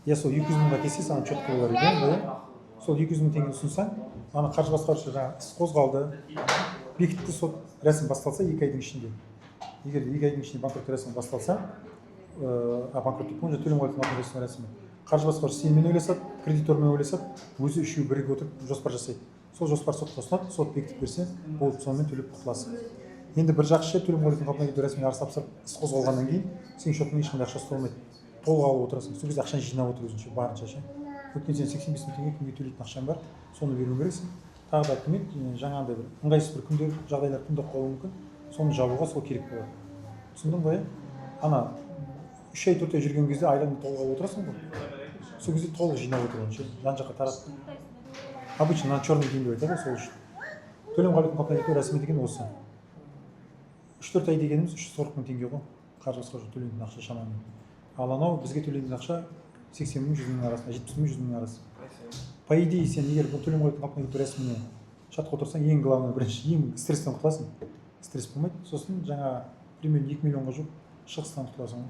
иә сол 200 мыңға келсе саған четко болар еді ғой. Сол 200 мың теңге ұсынсаң, ана қаржы басқарушы жаңағы іс қозғалды, бекітті, сот рәсім басталса 2 айдың ішінде. Егер 2 айдың ішінде банкроттық рәсімі басталса, банкроттық бойынша төлем қайтарым рәсімі. Қаржы басқарушы сенімен ойласады, кредитормен ойласады, өзі үшеуі бірігіп отырып жоспар жасайды. Сол жоспар сотқа ұсынады, сот бекітіп берсе, болды, сонымен төлеп құтыласың. Енді бір жақсы жер төлем қайтарым қалпына келтіру рәсіміне арыз тапсырып, іс қозғалғаннан кейін сен шотыңа ешқандай ақша ұсталмайды. Толық алып отырасың. Сол кезде ақшаны жинап отыр өзінше барынша ше. Өйткені сен 85 мың теңге күнге төлейтін ақшаң бар, соны беруің керексің. Тағы да көмек жаңағындай бір ыңғайсыз бір күндер жағдайлар туындап қалуы мүмкін. Соны жабуға сол керек болады. Түсіндің ғой? Ана 3 ай 4 ай жүрген кезде айлығыңды толық алып отырасың ғой. Сол кезде толық жинап отыруың ше. Жан жаққа таратып. Обычно черный день деп айтады сол үшін. Төлем қайтарым қалпына келтіру рәсімі деген осы. 3-4 ай дегеніміз 340 мың теңге ғой. Қаржы басқарушы төленетін ақша шамамен. Ал анау бізге төленетін ақша 80 мың 100 мың арасында, 70 мың 100 мың арасы. По идее, сен егер бұл төлем қайтарым қалпына келтіру рәсіміне шартқа отырсаң, ең главный бірінші ең стресстен құтыласың. Стресс болмайды. Сосын жаңа примерно 2 миллионға жуық шығыстан құтыласың.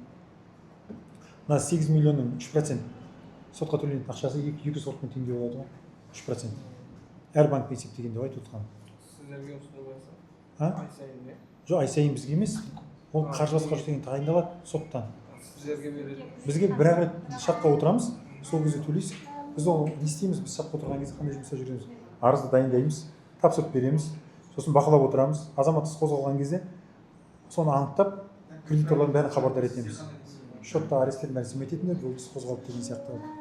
Мына 8 миллионның 3% сотқа төленетін ақшасы 240 мың теңге болады ғой. 3%. Әр банк есептегенде айтып отқан. Сіздерге осыны болса? Ай сайын не? Жоқ, ай сайын бізге емес. Ол қаржы басқарушы деген тағайындалады соттан. Сіздерге береді. Бізге бір-ақ рет шартқа отырамыз, сол кезде төлейсің. Біз оны не істейміз? Біз шартқа отырған кезде қандай жұмыста жүреміз? Арызды дайындаймыз, тапсырып береміз, сосын бақылап отырамыз. Азамат іс қозғалған кезде соны анықтап, кредиторлардың бәрін хабардар етеміз. Шотта аресттерін нәрсе ететіндер, бұл іс қозғалып деген сияқты.